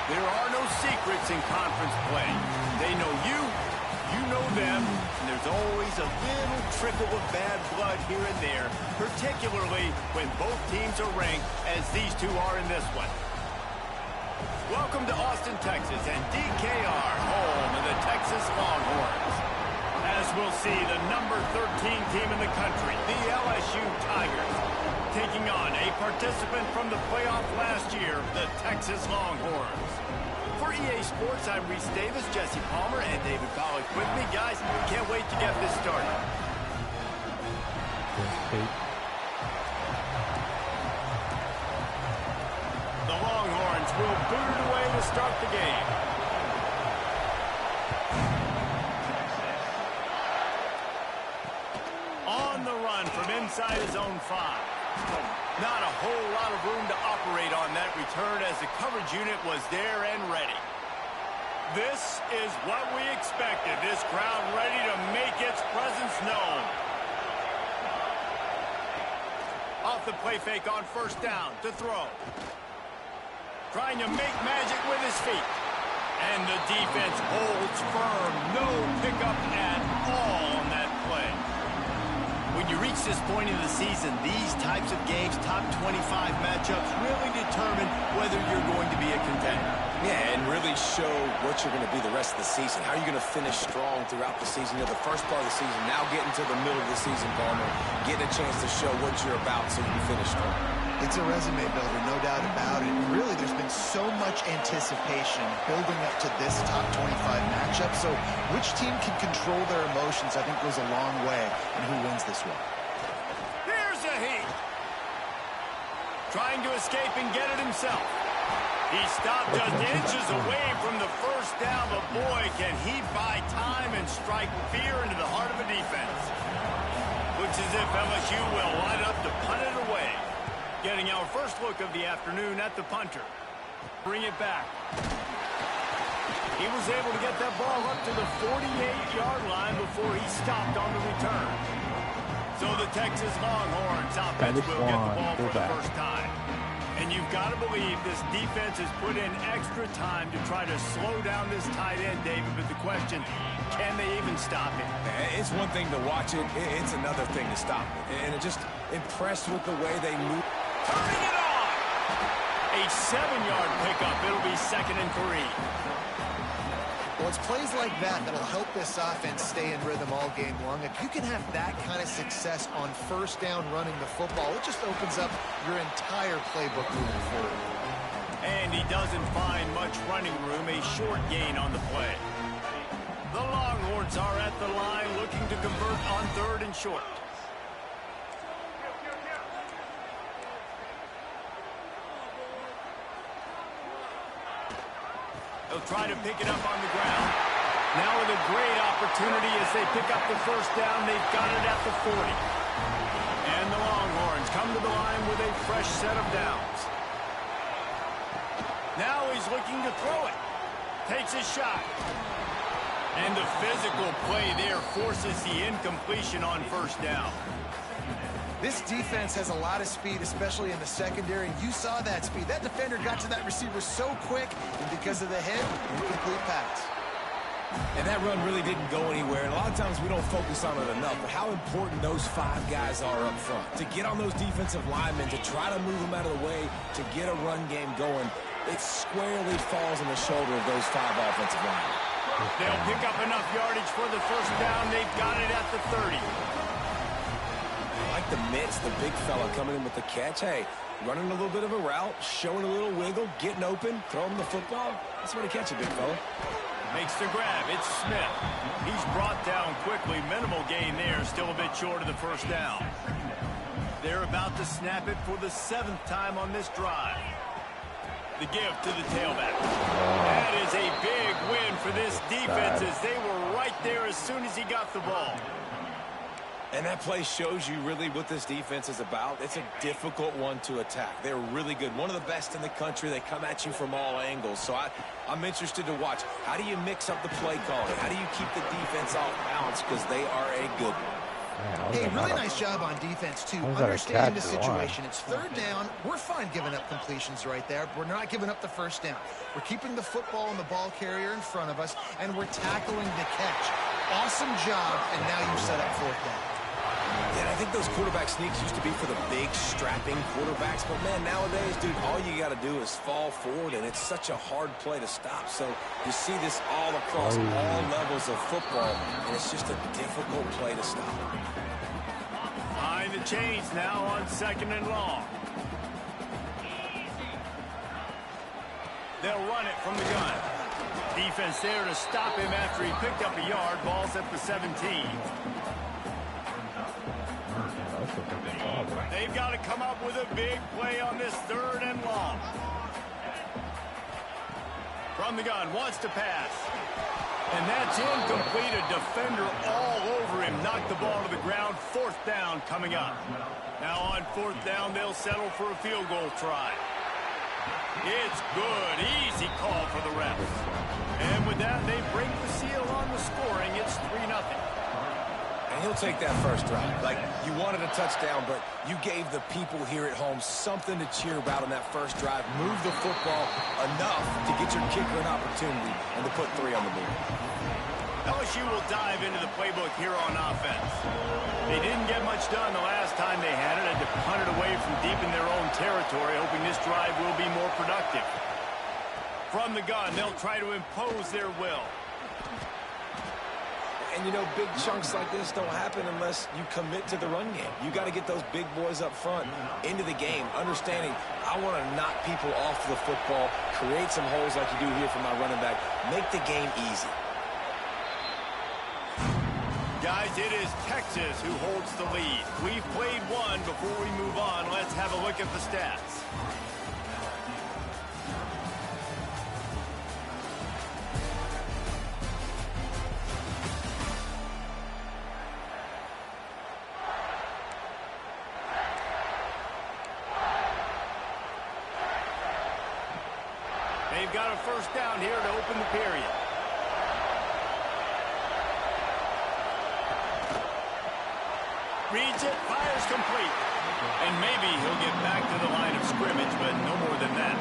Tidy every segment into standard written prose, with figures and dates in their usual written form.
There are no secrets in conference play. They know you, you know them, and there's always a little trickle of bad blood here and there, particularly when both teams are ranked as these two are in this one. Welcome to Austin, Texas, and DKR, home of the Texas Longhorns. As we'll see, the number 13 team in the country, the LSU Tigers, taking on a participant from the playoff last year, the Texas Longhorns. For EA Sports, I'm Reese Davis, Jesse Palmer, and David Pollack with me. Guys, can't wait to get this started. The Longhorns will boot it away to start the game. On the run from inside his own 5. Not a whole lot of room to operate on that return as the coverage unit was there and ready. This is what we expected. This crowd ready to make its presence known. Off the play fake on first down to throw. Trying to make magic with his feet. And the defense holds firm. No pickup at all on that play. When you reach this point in the season, these types of games, top 25 matchups, really determine whether you're going to be a contender. Yeah, and really show what you're going to be the rest of the season. How are you going to finish strong throughout the season? You know, the first part of the season, now getting to the middle of the season, Palmer, getting a chance to show what you're about so you can finish strong. It's a resume builder, no doubt about it. Really, there's been so much anticipation building up to this top 25 matchup. So which team can control their emotions, I think, goes a long way in who wins this one. Here's a heat. Trying to escape and get it himself. He stopped just inches away from the first down, but boy, can he buy time and strike fear into the heart of a defense. Looks as if LSU will line up to punt it away. Getting our first look of the afternoon at the punter. Bring it back. He was able to get that ball up to the 48-yard line before he stopped on the return. So the Texas Longhorns offense will get the ball for the first time. And you've got to believe this defense has put in extra time to try to slow down this tight end, David. But the question, can they even stop him? It's one thing to watch it. It's another thing to stop it. And it just impressed with the way they move. Turning it on! A 7-yard pickup. It'll be 2nd and 3. Well, it's plays like that that'll help this offense stay in rhythm all game long. If you can have that kind of success on first down running the football, it just opens up your entire playbook moving forward. And he doesn't find much running room, a short gain on the play. The Longhorns are at the line looking to convert on 3rd and short. They'll try to pick it up on the ground. Now with a great opportunity as they pick up the first down. They've got it at the 40. And the Longhorns come to the line with a fresh set of downs. Now he's looking to throw it. Takes a shot. And the physical play there forces the incompletion on first down. This defense has a lot of speed, especially in the secondary. You saw that speed. That defender got to that receiver so quick, and because of the hit, incomplete pass. And that run really didn't go anywhere. And a lot of times we don't focus on it enough, but how important those 5 guys are up front. To get on those defensive linemen, to try to move them out of the way, to get a run game going, it squarely falls on the shoulder of those 5 offensive linemen. They'll pick up enough yardage for the first down. They've got it at the 30. Like the mitts, the big fella coming in with the catch. Hey, running a little bit of a route, showing a little wiggle, getting open, throwing the football. That's where to catch it, big fella. Makes the grab. It's Smith. He's brought down quickly. Minimal gain there. Still a bit short of the first down. They're about to snap it for the 7th time on this drive. The give to the tailback. That is a big win for this defense as they were right there as soon as he got the ball. And that play shows you really what this defense is about. It's a difficult one to attack. They're really good. One of the best in the country. They come at you from all angles. So I'm interested to watch. How do you mix up the play calling? How do you keep the defense off balance? Because they are a good one. Hey, really nice job on defense, too. Understanding the situation. It's third down. We're fine giving up completions right there. We're not giving up the first down. We're keeping the football and the ball carrier in front of us, and we're tackling the catch. Awesome job, and now you set up fourth down. Yeah, I think those quarterback sneaks used to be for the big, strapping quarterbacks. But, man, nowadays, dude, all you got to do is fall forward, and it's such a hard play to stop. So you see this all across all levels of football, and it's just a difficult play to stop. Behind the chains now on 2nd and long. They'll run it from the gun. Defense there to stop him after he picked up a yard. Ball's at the 17. They've got to come up with a big play on this 3rd and long. From the gun, wants to pass. And that's incomplete. A defender all over him. Knocked the ball to the ground. 4th down coming up. Now on 4th down, they'll settle for a field goal try. It's good. Easy call for the refs. And with that, they break the seal on the scoring. It's 3-0. And he'll take that first drive. Like, you wanted a touchdown, but you gave the people here at home something to cheer about on that first drive. Move the football enough to get your kicker an opportunity and to put 3 on the board. LSU will dive into the playbook here on offense. They didn't get much done the last time they had it. Had to punt it away from deep in their own territory, hoping this drive will be more productive. From the gun, they'll try to impose their will. And, you know, big chunks like this don't happen unless you commit to the run game. You got to get those big boys up front into the game, understanding I want to knock people off the football, create some holes like you do here for my running back, make the game easy. Guys, it is Texas who holds the lead. We've played one. Before we move on, let's have a look at the stats. They've got a first down here to open the period. Reads it, fires complete. And maybe he'll get back to the line of scrimmage, but no more than that.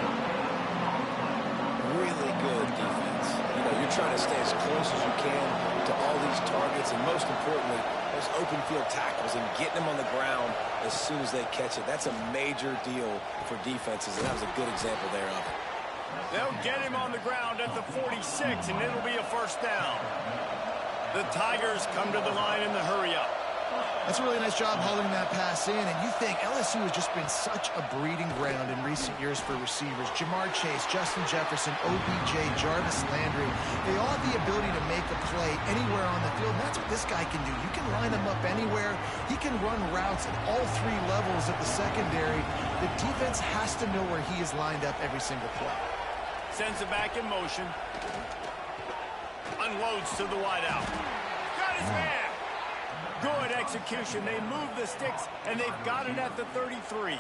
Really good defense. You know, you're trying to stay as close as you can to all these targets, and most importantly, those open field tackles and getting them on the ground as soon as they catch it. That's a major deal for defenses, and that was a good example there of it. They'll get him on the ground at the 46, and it'll be a first down. The Tigers come to the line in the hurry-up. That's a really nice job hauling that pass in, and you think LSU has just been such a breeding ground in recent years for receivers. Jamar Chase, Justin Jefferson, OBJ, Jarvis Landry, they all have the ability to make a play anywhere on the field, and that's what this guy can do. You can line him up anywhere. He can run routes at all 3 levels of the secondary. The defense has to know where he is lined up every single play. Sends it back in motion. Unloads to the wideout. Got his man. Good execution. They move the sticks, and they've got it at the 33.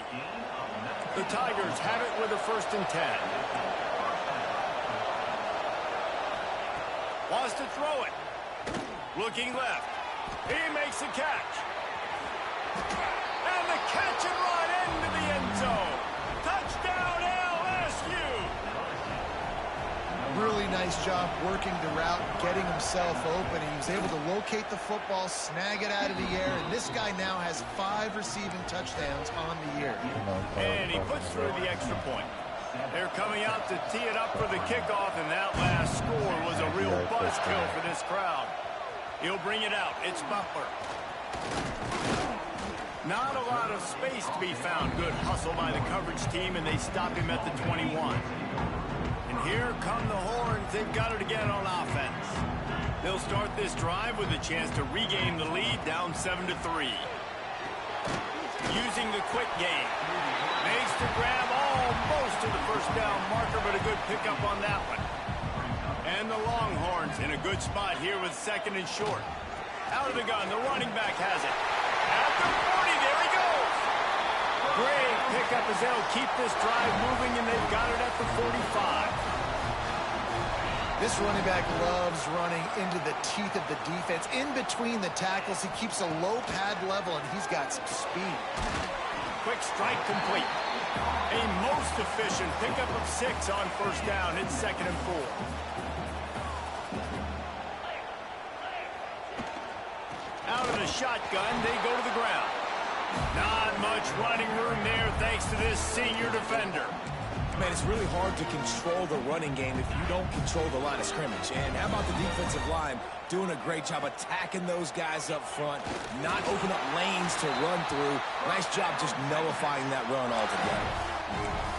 The Tigers have it with a 1st and 10. Wants to throw it. Looking left. He makes the catch. And the catch and run into the end zone. Touchdown, LSU. Really nice job working the route, getting himself open. He was able to locate the football, snag it out of the air, and this guy now has 5 receiving touchdowns on the year. And he puts through the extra point. They're coming out to tee it up for the kickoff, and that last score was a real buzzkill for this crowd. He'll bring it out. It's Butler. Not a lot of space to be found. Good hustle by the coverage team, and they stop him at the 21. And here come the Horns. They've got it again on offense. They'll start this drive with a chance to regain the lead, down 7-3. Using the quick game. Makes the grab almost to the first down marker, but a good pickup on that one. And the Longhorns in a good spot here with 2nd and short. Out of the gun, the running back has it. At the 40, there he goes. Great pickup as they'll keep this drive moving, and they've got it at the 45. This running back loves running into the teeth of the defense. In between the tackles, he keeps a low pad level, and he's got some speed. Quick strike complete. A most efficient pickup of 6 on first down. It's 2nd and 4. Out of the shotgun, they go to the ground. Not much running room there thanks to this senior defender. Man, it's really hard to control the running game if you don't control the line of scrimmage. And how about the defensive line doing a great job attacking those guys up front, not open up lanes to run through. Nice job just nullifying that run altogether.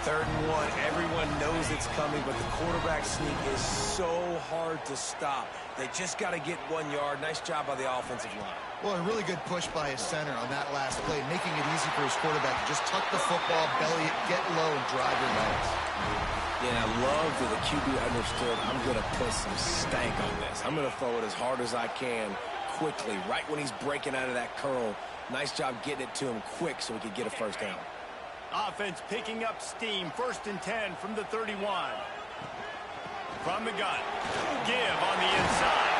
3rd and 1, everyone knows it's coming, but the quarterback sneak is so hard to stop. They just got to get 1 yard. Nice job by the offensive line. Well, a really good push by his center on that last play, making it easy for his quarterback to just tuck the football, belly it, get low, and drive your legs. Yeah, and I love that the QB understood I'm going to put some stank on this. I'm going to throw it as hard as I can quickly, right when he's breaking out of that curl. Nice job getting it to him quick so he could get a first down. Offense picking up steam. 1st and 10 from the 31. From the gun. Give on the inside.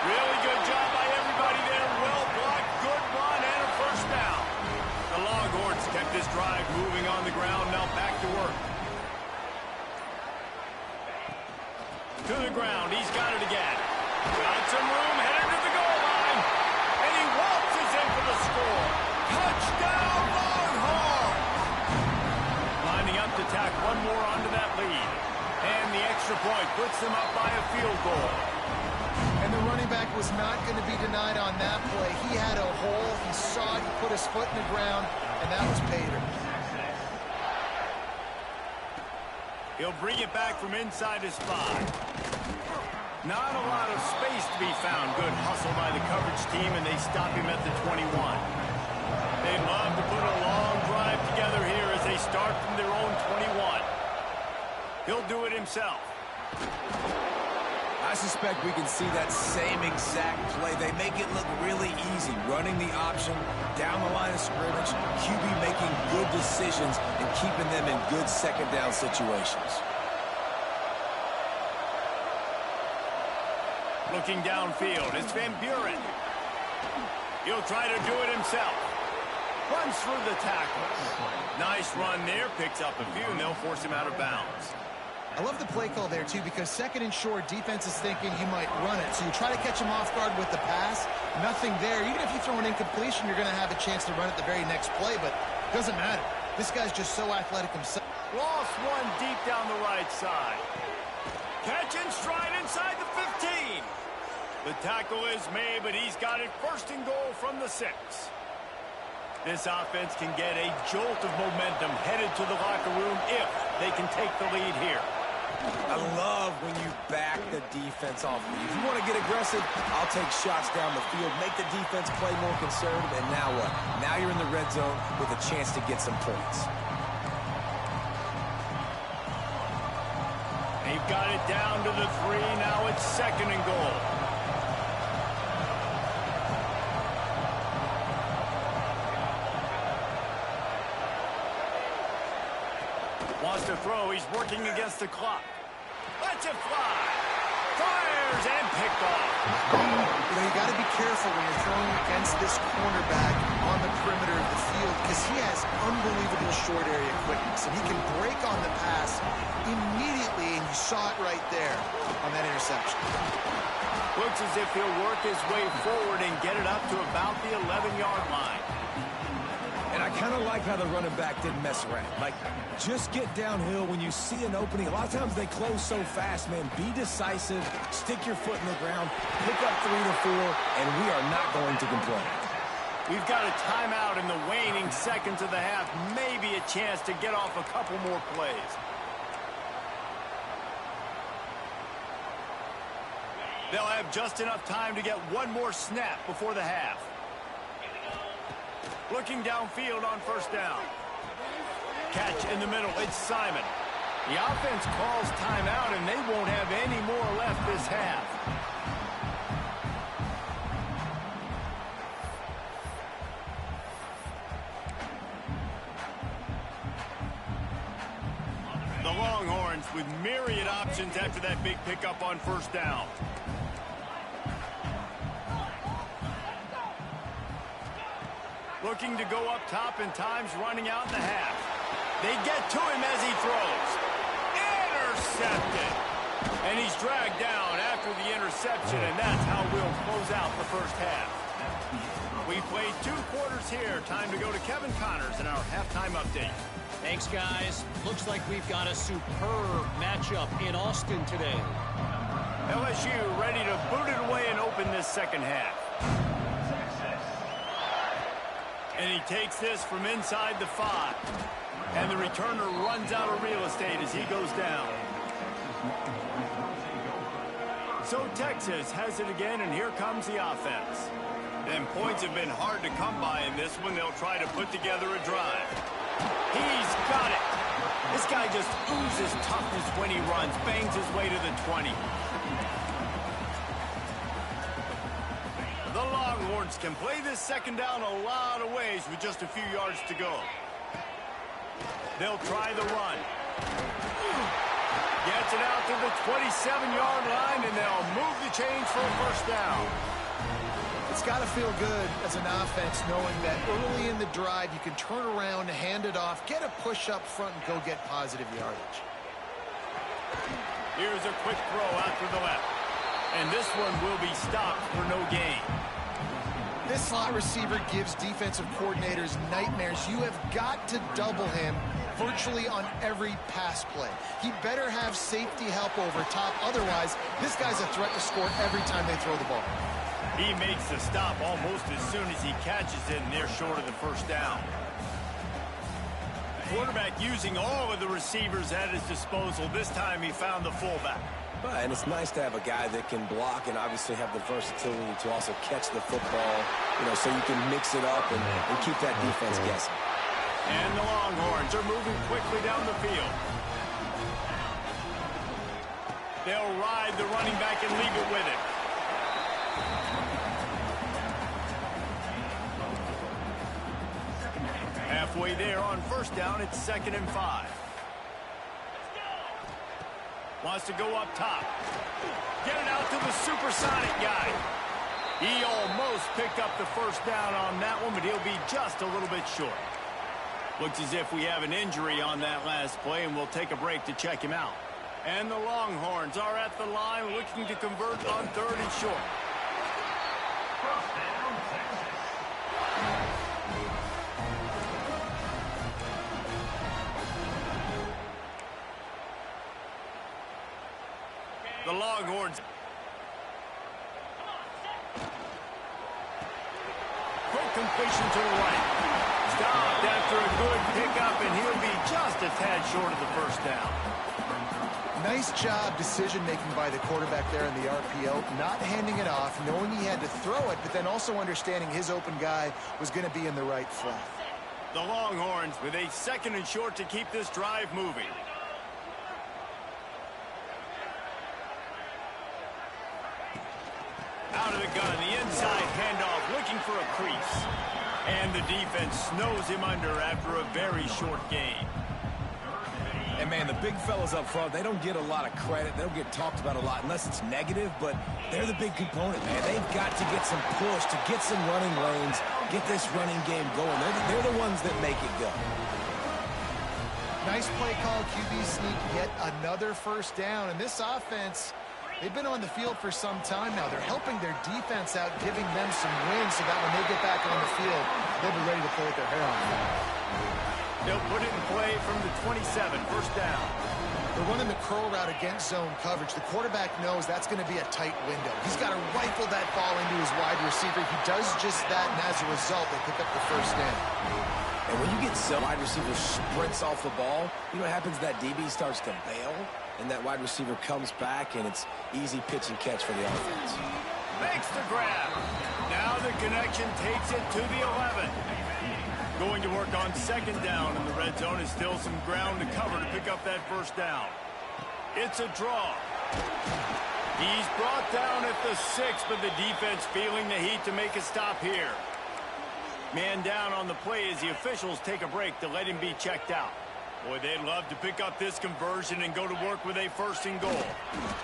Really good job by everybody there. Well blocked, good run, and a first down. The Longhorns kept this drive moving on the ground. Now back to work. To the ground. He's got it again. Got some room, headed to the goal line. And he waltzes in for the score. Touchdown, Longhorns! Lining up to tack one more onto that lead. And the extra point puts them up by a field goal. And the running back was not going to be denied on that play. He had a hole. He saw it. He put his foot in the ground, and that was pay dirt. He'll bring it back from inside his 5. Not a lot of space to be found. Good hustle by the coverage team, and they stop him at the 21. They love to put a long drive together here as they start from their own 21. He'll do it himself. I suspect we can see that same exact play. They make it look really easy, running the option down the line of scrimmage, QB making good decisions and keeping them in good 2nd down situations. Looking downfield, it's Van Buren. He'll try to do it himself. Runs through the tackles. Nice run there, picks up a few, and they'll force him out of bounds. I love the play call there, too, because 2nd and short, defense is thinking you might run it. So you try to catch him off guard with the pass. Nothing there. Even if you throw an incompletion, you're going to have a chance to run it the very next play, but it doesn't matter. This guy's just so athletic himself. Lost one deep down the right side. Catch and stride inside the 15. The tackle is made, but he's got it 1st and goal from the 6. This offense can get a jolt of momentum headed to the locker room if they can take the lead here. I love when you back the defense off. If you want to get aggressive, I'll take shots down the field, make the defense play more conservative, and now what? Now you're in the red zone with a chance to get some points. They've got it down to the 3. Now it's 2nd and goal. Wants to throw. He's working against the clock. Lets it fly. Fires and picked off. You know, you got to be careful when you're throwing against this cornerback on the perimeter of the field because he has unbelievable short area quickness, and he can break on the pass immediately, and you saw it right there on that interception. Looks as if he'll work his way forward and get it up to about the 11-yard line. And I kind of like how the running back didn't mess around. Like, just get downhill when you see an opening. A lot of times they close so fast, man. Be decisive, stick your foot in the ground, pick up 3 to 4, and we are not going to complain. We've got a timeout in the waning seconds of the half. Maybe a chance to get off a couple more plays. They'll have just enough time to get one more snap before the half. Looking downfield on 1st down. Catch in the middle. It's Simon. The offense calls timeout, and they won't have any more left this half. The Longhorns Longhorns with myriad options after that big pickup on first down. Looking to go up top, and time's running out in the half. They get to him as he throws. Intercepted. And he's dragged down after the interception, and that's how we'll close out the first half. We played 2 quarters here. Time to go to Kevin Connors in our halftime update. Thanks, guys. Looks like we've got a superb matchup in Austin today. LSU ready to boot it away and open this second half. And he takes this from inside the 5. And the returner runs out of real estate as he goes down. So Texas has it again, and here comes the offense. And points have been hard to come by in this one. They'll try to put together a drive. He's got it. This guy just oozes toughness when he runs, bangs his way to the 20. The Longhorns can play this second down a lot of ways with just a few yards to go. They'll try the run. Gets it out to the 27-yard line, and they'll move the chains for a first down. It's got to feel good as an offense knowing that early in the drive you can turn around, hand it off, get a push up front, and go get positive yardage. Here's a quick throw out to the left. And this one will be stopped for no gain. This slot receiver gives defensive coordinators nightmares. You have got to double him virtually on every pass play. He better have safety help over top. Otherwise, this guy's a threat to score every time they throw the ball. He makes the stop almost as soon as he catches it, and they're short of the first down. Quarterback using all of the receivers at his disposal. This time he found the fullback. And it's nice to have a guy that can block and obviously have the versatility to also catch the football, so you can mix it up and keep that defense guessing. And the Longhorns are moving quickly down the field. They'll ride the running back and leave it with it. Halfway there on first down, it's 2nd and 5. Wants to go up top. Get it out to the supersonic guy. He almost picked up the first down on that one, but he'll be just a little bit short. Looks as if we have an injury on that last play, and we'll take a break to check him out. And the Longhorns are at the line looking to convert on 3rd and short. The Longhorns. Quick completion to the right. Stopped after a good pickup, and he'll be just a tad short of the first down. Nice job decision-making by the quarterback there in the RPO, not handing it off, knowing he had to throw it, but then also understanding his open guy was going to be in the right flat. The Longhorns with a 2nd and short to keep this drive moving. Out of the gun, the inside handoff, looking for a crease. And the defense snows him under after a very short gain. And, man, the big fellas up front, they don't get a lot of credit. They don't get talked about a lot unless it's negative, but they're the big component, man. They've got to get some push, to get some running lanes, get this running game going. They're the ones that make it go. Nice play call, QB sneak, yet another first down. And this offense, they've been on the field for some time now. They're helping their defense out, giving them some wins so that when they get back on the field, they'll be ready to pull with their hair on. They'll put it in play from the 27, first down. They're running the curl route against zone coverage. The quarterback knows that's going to be a tight window. He's got to rifle that ball into his wide receiver. He does just that, and as a result, they pick up the first down. And when you get some wide receiver sprints off the ball, you know what happens? That DB starts to bail, and that wide receiver comes back, and it's easy pitch and catch for the offense. Makes the grab. Now the connection takes it to the 11. Going to work on 2nd down in the red zone. Is still some ground to cover to pick up that first down. It's a draw. He's brought down at the 6, but the defense feeling the heat to make a stop here. Man down on the play as the officials take a break to let him be checked out. Boy, they'd love to pick up this conversion and go to work with a 1st and goal.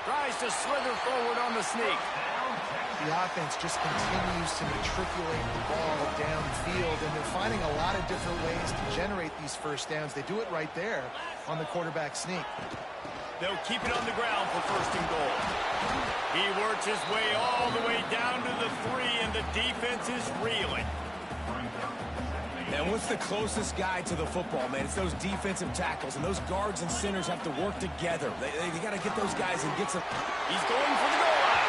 Tries to slither forward on the sneak. The offense just continues to matriculate the ball downfield, and they're finding a lot of different ways to generate these 1st downs. They do it right there on the quarterback sneak. They'll keep it on the ground for 1st and goal. He works his way all the way down to the 3, and the defense is reeling. And what's the closest guy to the football, man? It's those defensive tackles, and those guards and centers have to work together. They got to get those guys and get some. He's going for the goal line.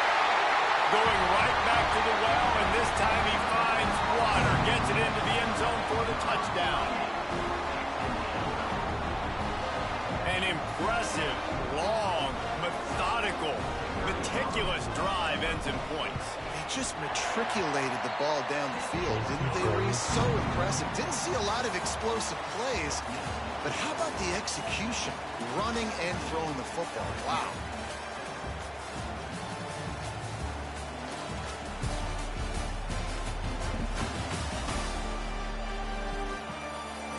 Going right back to the well, and this time he finds water. Gets it into the end zone for the touchdown. An impressive, long, methodical, meticulous drive ends in points. They just matriculated the ball down the field, didn't they? He's so impressive. Didn't see a lot of explosive plays, but how about the execution? Running and throwing the football. Wow.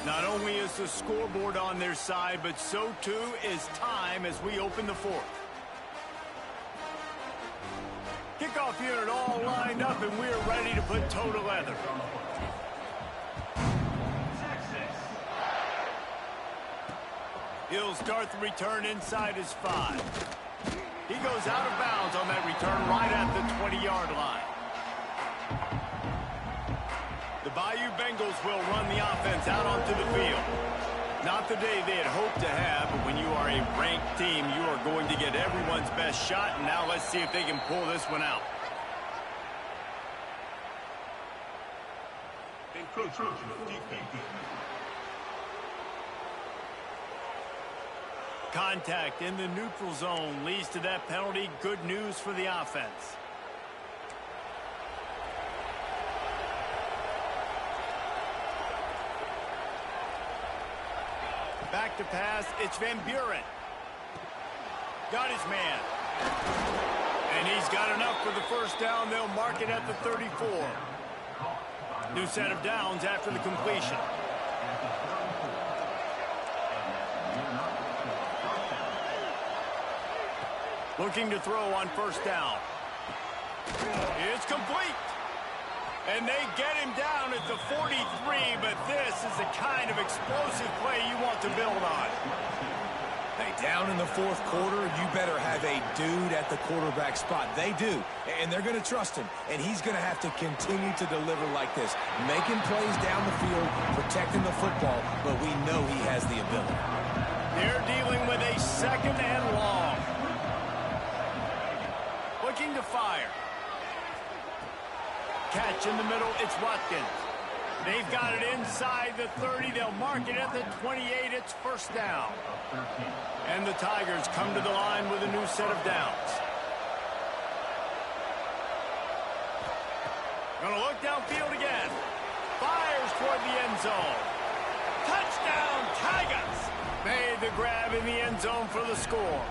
Not only is the scoreboard on their side, but so too is time as we open the 4th. Kickoff unit all lined up, and we're ready to put toe to leather. He'll start the return inside his 5. He goes out of bounds on that return right at the 20-yard line. The Bayou Bengals will run the offense out onto the field. Not the day they had hoped to have, but when you are a ranked team, you are going to get everyone's best shot, and now let's see if they can pull this one out. Contact in the neutral zone leads to that penalty. Good news for the offense. Back to pass, it's Van Buren. Got his man. And he's got enough for the 1st down. They'll mark it at the 34. New set of downs after the completion. Looking to throw on 1st down. It's complete. And they get him down at the 43, but this is the kind of explosive play you want to build on. Hey, down in the 4th quarter, you better have a dude at the quarterback spot. They do, and they're going to trust him, and he's going to have to continue to deliver like this, making plays down the field, protecting the football, but we know he has the ability. They're dealing with a 2nd and long. Looking to fire. Catch in the middle, it's Watkins. They've got it inside the 30. They'll mark it at the 28. It's 1st down. And the Tigers come to the line with a new set of downs. Gonna look downfield again. Fires toward the end zone. Touchdown, Tigers! Made the grab in the end zone for the score.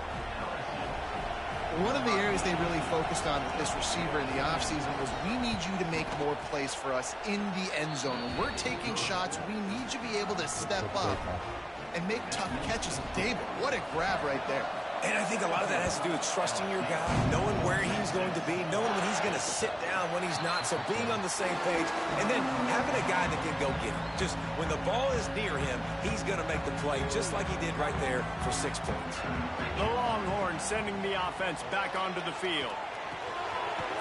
One of the areas they really focused on with this receiver in the offseason was we need you to make more plays for us in the end zone. When we're taking shots, we need you to be able to step up and make tough catches. David, what a grab right there. And I think a lot of that has to do with trusting your guy, knowing where he's going to be, knowing when he's going to sit down, when he's not, so being on the same page, and then having a guy that can go get him. Just when the ball is near him, he's going to make the play just like he did right there for 6 points. The Longhorns sending the offense back onto the field.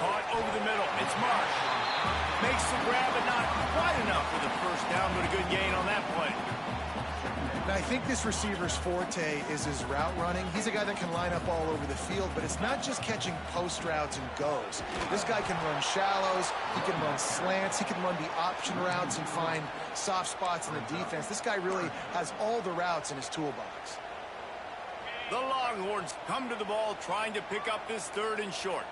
Caught over the middle. It's Marsh. Makes the grab, but not quite enough for the 1st down, but a good gain on that play. Now, I think this receiver's forte is his route running. He's a guy that can line up all over the field, but it's not just catching post routes and goes. This guy can run shallows, he can run slants, he can run the option routes and find soft spots in the defense. This guy really has all the routes in his toolbox. The Longhorns come to the ball trying to pick up this 3rd and short.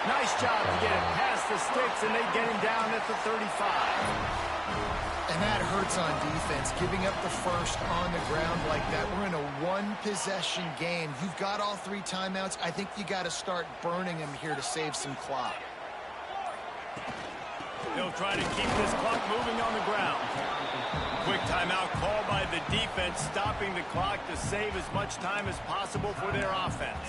Nice job to get it past the sticks, and they get him down at the 35. And that hurts on defense, giving up the 1st on the ground like that. We're in a 1-possession game. You've got all 3 timeouts. I think you got to start burning them here to save some clock. They'll try to keep this clock moving on the ground. Quick timeout called by the defense, stopping the clock to save as much time as possible for their offense.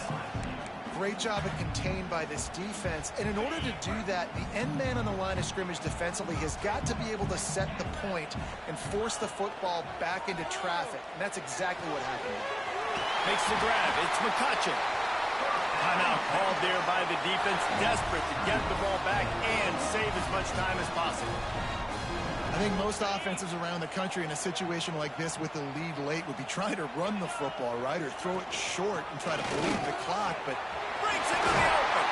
Great job of contained by this defense. And in order to do that, the end man on the line of scrimmage defensively has got to be able to set the point and force the football back into traffic. And that's exactly what happened. Makes the grab. It's McCutcheon. Timeout called there by the defense, desperate to get the ball back and save as much time as possible. I think most offenses around the country in a situation like this with the lead late would be trying to run the football, right, or throw it short and try to bleed the clock, but breaks into the open.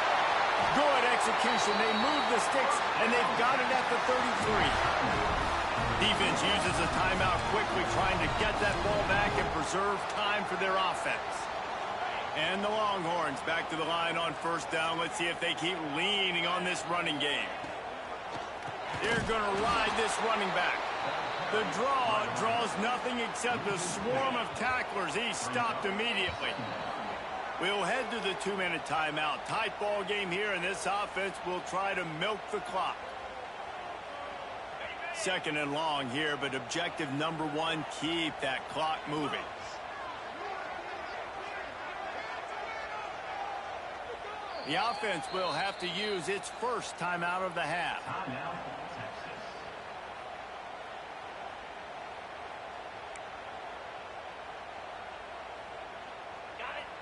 Good execution. They move the sticks, and they've got it at the 33. Defense uses a timeout quickly, trying to get that ball back and preserve time for their offense. And the Longhorns back to the line on first down. Let's see if they keep leaning on this running game. They're going to ride this running back. The draw draws nothing except a swarm of tacklers. He's stopped immediately. We'll head to the 2-minute timeout. Tight ball game here, and this offense will try to milk the clock. Second and long here, but objective number one, keep that clock moving. The offense will have to use its first timeout of the half.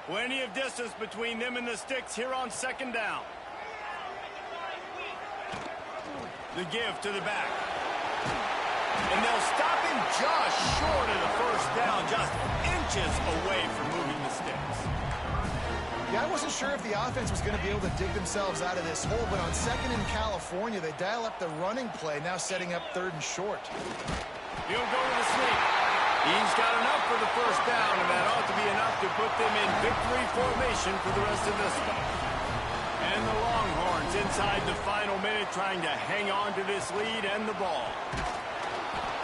Plenty of distance between them and the sticks here on second down. The give to the back. And they'll stop him just short of the first down, just inches away from moving the sticks. yeah, I wasn't sure if the offense was going to be able to dig themselves out of this hole, but on second in California, they dial up the running play, now setting up third and short. He'll go to the sneak. He's got enough for the first down, and that ought to be enough to put them in victory formation for the rest of this one. And the Longhorns inside the final minute trying to hang on to this lead and the ball.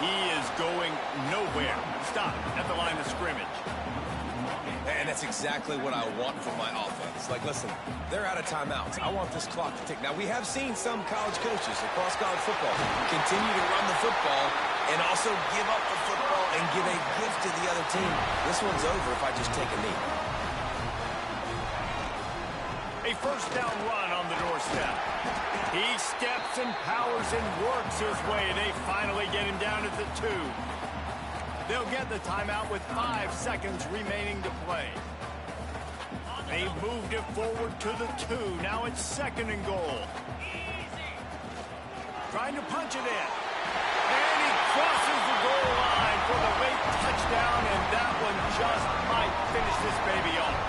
He is going nowhere. Stop at the line of scrimmage. And that's exactly what I want from my offense. Like, listen, they're out of timeouts. I want this clock to tick. Now, we have seen some college coaches across college football continue to run the football and also give up the football and give a gift to the other team. This one's over if I just take a knee. A first down run on the doorstep. He steps and powers and works his way. They finally get him down at the 2. They'll get the timeout with 5 seconds remaining to play. They've moved it forward to the 2. Now it's second and goal. Trying to punch it in. And he crosses the goal line for the late touchdown, and that one just might finish this baby off.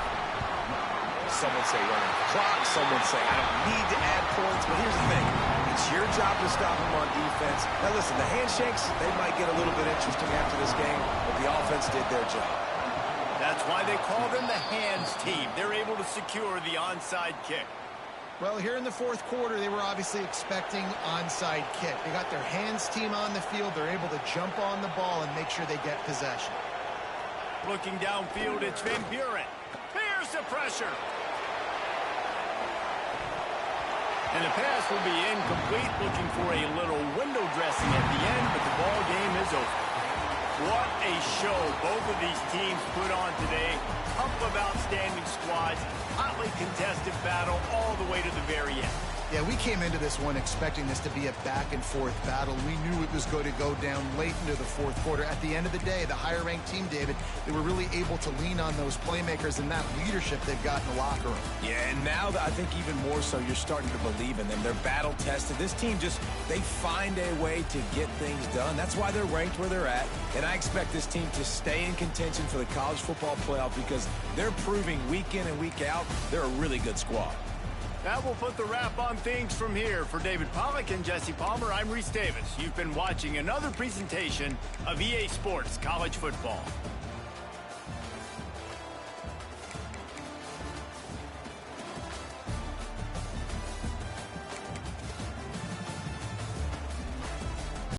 Some would say running the clock. Some would say I don't need to add points. But here's the thing. It's your job to stop them on defense. Now, listen, the handshakes, they might get a little bit interesting after this game, but the offense did their job. That's why they call them the hands team. They're able to secure the onside kick. Well, here in the fourth quarter, they were obviously expecting onside kick. They got their hands team on the field. They're able to jump on the ball and make sure they get possession. Looking downfield, it's Van Buren. Here's the pressure. And the pass will be incomplete, looking for a little window dressing at the end, but the ball game is over. What a show both of these teams put on today. Couple of outstanding squads, hotly contested battle all the way to the very end. Yeah, we came into this one expecting this to be a back-and-forth battle. We knew it was going to go down late into the fourth quarter. At the end of the day, the higher-ranked team, David, they were really able to lean on those playmakers and that leadership they've got in the locker room. Yeah, and now I think even more so, you're starting to believe in them. They're battle-tested. This team just, they find a way to get things done. That's why they're ranked where they're at. And I expect this team to stay in contention for the college football playoff because they're proving week in and week out they're a really good squad. That will put the wrap on things from here. For David Pollack and Jesse Palmer, I'm Reese Davis. You've been watching another presentation of EA Sports College Football.